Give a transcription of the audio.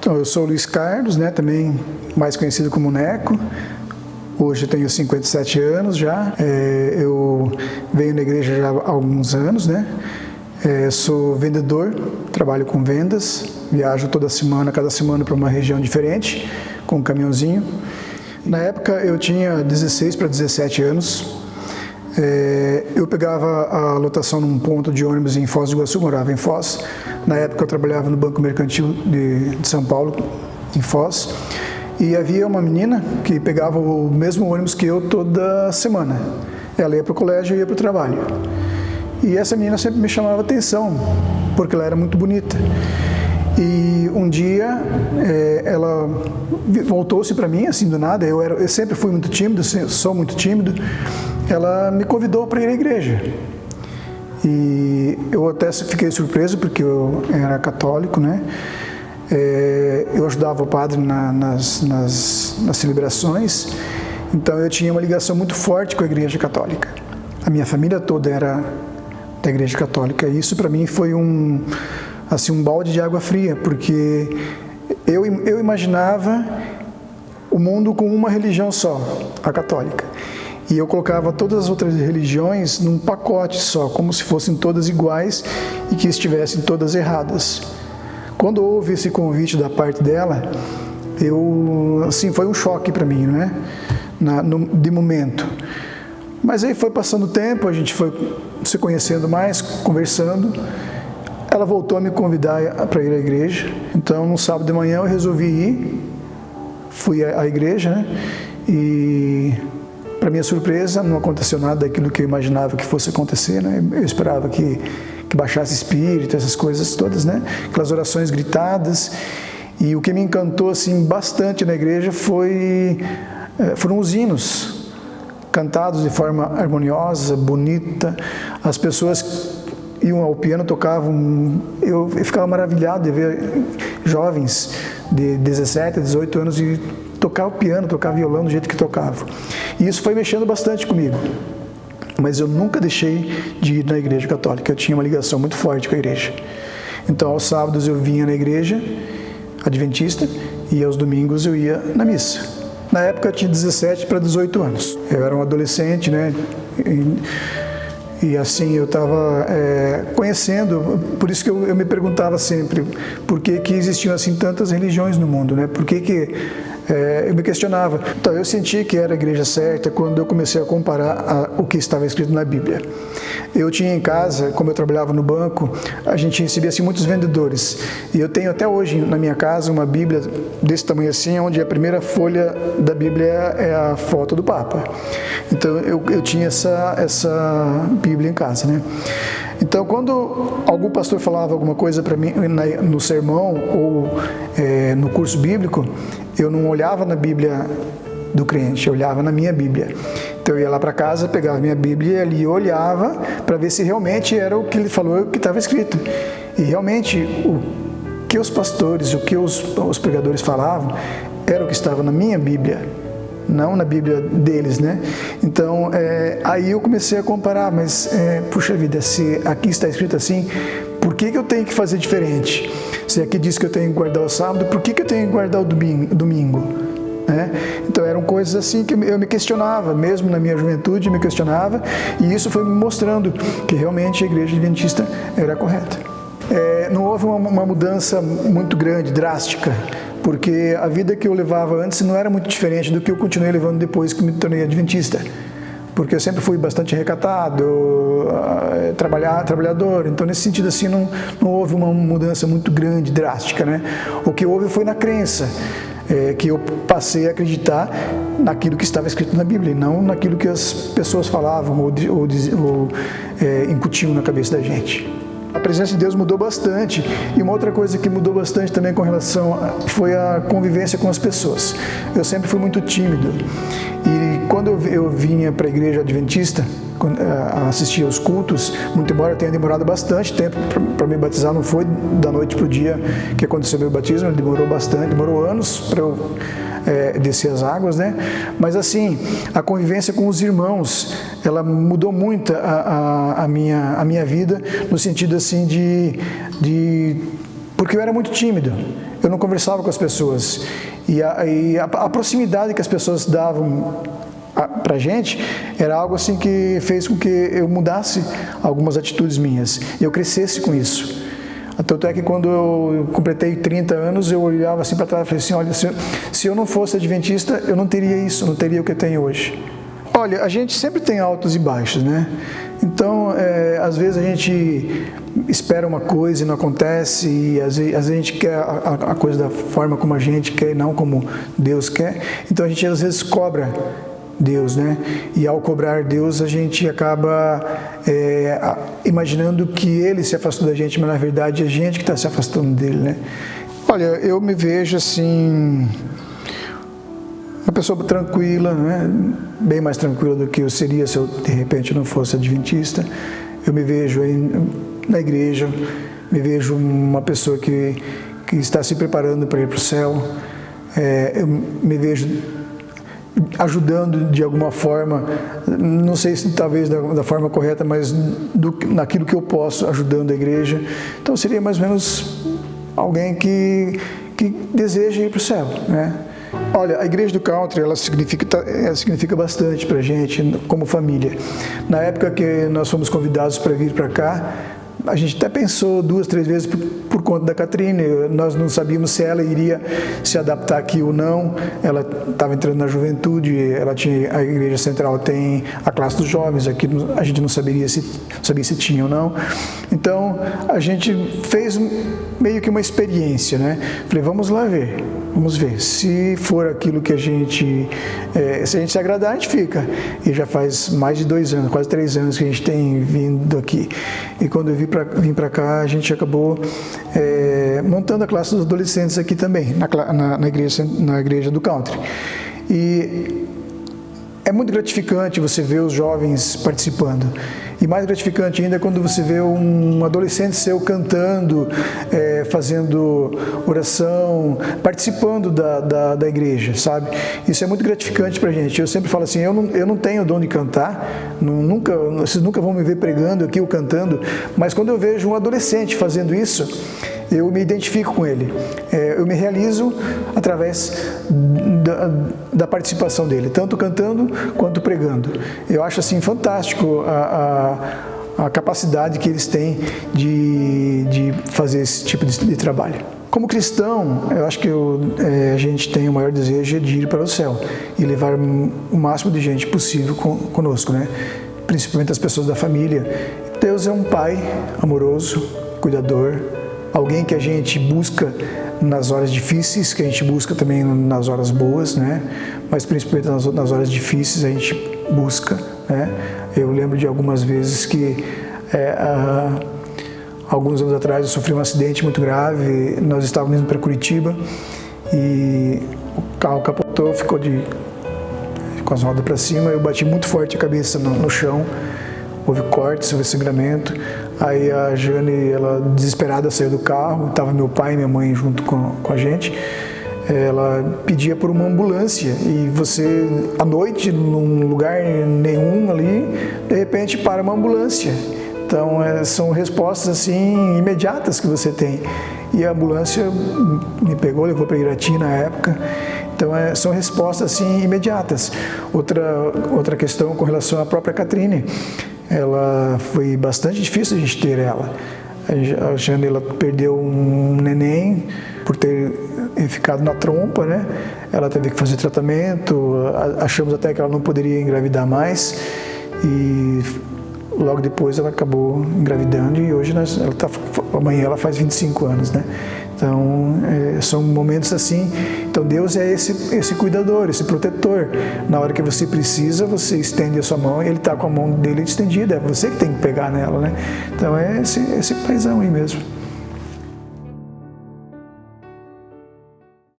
Então, eu sou o Luiz Carlos, né, também mais conhecido como Neco. Hoje eu tenho 57 anos já. Eu venho na igreja já há alguns anos, né? Sou vendedor, trabalho com vendas, viajo toda semana, cada semana para uma região diferente, com um caminhãozinho. Na época eu tinha 16 para 17 anos. Eu pegava a lotação num ponto de ônibus em Foz do Iguaçu, morava em Foz. Na época eu trabalhava no Banco Mercantil de São Paulo, em Foz. E havia uma menina que pegava o mesmo ônibus que eu toda semana. Ela ia para o colégio e eu ia para o trabalho. E essa menina sempre me chamava atenção, porque ela era muito bonita. E um dia ela voltou-se para mim, assim do nada, eu sempre fui muito tímido, sou muito tímido. Ela me convidou para ir à igreja. E eu até fiquei surpreso, porque eu era católico, né? Eu ajudava o padre nas celebrações, então eu tinha uma ligação muito forte com a igreja católica. A minha família toda era da igreja católica, e isso para mim foi um balde de água fria, porque eu imaginava o mundo com uma religião só, a católica. E eu colocava todas as outras religiões num pacote só, como se fossem todas iguais e que estivessem todas erradas. Quando houve esse convite da parte dela, foi um choque para mim, né? De momento. Mas aí foi passando o tempo, a gente foi se conhecendo mais, conversando. Ela voltou a me convidar para ir à igreja. Então, no sábado de manhã eu resolvi ir. Fui à igreja, né? E, para minha surpresa, não aconteceu nada daquilo que eu imaginava que fosse acontecer, né? Eu esperava que baixasse espírito, essas coisas todas, né? Aquelas orações gritadas. E o que me encantou assim bastante na igreja foram os hinos cantados de forma harmoniosa, bonita. As pessoas iam ao piano, tocavam. Eu ficava maravilhado de ver jovens de 17, 18 anos e tocar o piano, tocar violão do jeito que tocavam. E isso foi mexendo bastante comigo. Mas eu nunca deixei de ir na igreja católica. Eu tinha uma ligação muito forte com a igreja. Então, aos sábados eu vinha na igreja adventista e aos domingos eu ia na missa. Na época eu tinha 17 para 18 anos. Eu era um adolescente, né? E assim eu estava conhecendo, por isso que eu me perguntava sempre por que existiam assim tantas religiões no mundo, né? Por que eu me questionava. Então eu senti que era a igreja certa quando eu comecei a comparar o que estava escrito na Bíblia. Eu tinha em casa, como eu trabalhava no banco, a gente recebia assim muitos vendedores. E eu tenho até hoje na minha casa uma Bíblia desse tamanho assim, onde a primeira folha da Bíblia é a foto do Papa. Então eu tinha essa Bíblia em casa, né? Então, quando algum pastor falava alguma coisa para mim no sermão ou no curso bíblico, eu não olhava na Bíblia do crente, eu olhava na minha Bíblia. Então, eu ia lá para casa, pegava a minha Bíblia e ali eu olhava para ver se realmente era o que ele falou, o que estava escrito. E realmente, o que os pastores, o que os pregadores falavam, era o que estava na minha Bíblia, não na Bíblia deles, né? Então, aí eu comecei a comparar, mas, puxa vida, se aqui está escrito assim, por que eu tenho que fazer diferente? Se aqui diz que eu tenho que guardar o sábado, por que eu tenho que guardar o domingo? Né? Então, eram coisas assim que eu me questionava, mesmo na minha juventude, me questionava, e isso foi me mostrando que realmente a igreja adventista era correta. Não houve uma mudança muito grande, drástica, porque a vida que eu levava antes não era muito diferente do que eu continuei levando depois que me tornei adventista. Porque eu sempre fui bastante recatado, trabalhador, então nesse sentido assim não houve uma mudança muito grande, drástica, né? O que houve foi na crença, que eu passei a acreditar naquilo que estava escrito na Bíblia, e não naquilo que as pessoas falavam ou incutiam na cabeça da gente. A presença de Deus mudou bastante, e uma outra coisa que mudou bastante também com relação foi a convivência com as pessoas. Eu sempre fui muito tímido, e quando eu vinha para a igreja adventista, assistia aos cultos, muito embora tenha demorado bastante tempo para me batizar, não foi da noite para o dia que aconteceu meu batismo, ele demorou bastante, demorou anos para eu descer as águas, né? Mas assim, a convivência com os irmãos, ela mudou muito a minha vida, no sentido assim porque eu era muito tímido. Eu eu não conversava com as pessoas. E a proximidade que as pessoas davam pra gente era algo assim que fez com que eu mudasse algumas atitudes minhas, e eu crescesse com isso. Tanto é que quando eu completei 30 anos, eu olhava assim para trás e falei assim, olha, se eu não fosse adventista, eu não teria isso, não teria o que eu tenho hoje. Olha, a gente sempre tem altos e baixos, né? Então, às vezes a gente espera uma coisa e não acontece, e às vezes a gente quer a coisa da forma como a gente quer, não como Deus quer. Então a gente às vezes cobra Deus, né? E ao cobrar Deus, a gente acaba imaginando que Ele se afastou da gente, mas na verdade é a gente que está se afastando dele, né? Olha, eu me vejo assim, uma pessoa tranquila, né? Bem mais tranquila do que eu seria se eu de repente não fosse adventista. Eu me vejo na igreja, me vejo uma pessoa que está se preparando para ir para o céu. Eu me vejo ajudando de alguma forma, não sei se talvez da forma correta, mas naquilo que eu posso, ajudando a igreja. Então seria mais ou menos alguém que deseja ir para o céu, né? Olha, a igreja do Country, ela significa bastante para a gente como família. Na época que nós fomos convidados para vir para cá, a gente até pensou 2, 3 vezes por conta da Catrine. Nós não sabíamos se ela iria se adaptar aqui ou não. Ela estava entrando na juventude, a igreja central tem a classe dos jovens, aqui a gente não sabia se tinha ou não. Então, a gente fez meio que uma experiência, né? Falei, vamos lá ver, vamos ver. Se for aquilo que se a gente se agradar, a gente fica. E já faz mais de 2 anos, quase 3 anos que a gente tem vindo aqui. E quando eu vim para cá, a gente acabou montando a classe dos adolescentes aqui também, na igreja do Country. E é muito gratificante você ver os jovens participando. E mais gratificante ainda é quando você vê um adolescente seu cantando, fazendo oração, participando da igreja, sabe? Isso é muito gratificante pra gente. Eu sempre falo assim, eu não tenho dom de cantar, vocês nunca vão me ver pregando aqui ou cantando, mas quando eu vejo um adolescente fazendo isso, eu me identifico com ele. Eu me realizo através da participação dele, tanto cantando quanto pregando. Eu acho assim fantástico a capacidade que eles têm de fazer esse tipo de trabalho. Como cristão, eu acho que a gente tem o maior desejo de ir para o céu e levar o máximo de gente possível conosco, né? Principalmente as pessoas da família. Deus é um pai amoroso, cuidador, alguém que a gente busca nas horas difíceis, que a gente busca também nas horas boas, né? Mas principalmente nas horas difíceis a gente busca, né? Eu lembro de algumas vezes que alguns anos atrás eu sofri um acidente muito grave. Nós estávamos indo para Curitiba e o carro capotou, ficou com as rodas para cima. Eu bati muito forte a cabeça no chão. Houve cortes, houve sangramento. Aí a Jane, ela desesperada, saiu do carro. Estava meu pai e minha mãe junto com a gente. Ela pedia por uma ambulância e você, à noite, num lugar nenhum ali, de repente para uma ambulância. Então, são respostas assim imediatas que você tem. E a ambulância me pegou, levou para Irati na época. Então, são respostas assim imediatas. Outra questão com relação à própria Catrine. Ela foi bastante difícil a gente ter ela. A Jane, ela perdeu um neném por ter ficado na trompa, né? Ela teve que fazer tratamento, achamos até que ela não poderia engravidar mais e logo depois ela acabou engravidando e hoje amanhã ela faz 25 anos, né? Então, são momentos assim. Então, Deus é esse cuidador, esse protetor. Na hora que você precisa, você estende a sua mão e Ele está com a mão dele estendida. É você que tem que pegar nela, né? Então, é esse paizão aí mesmo.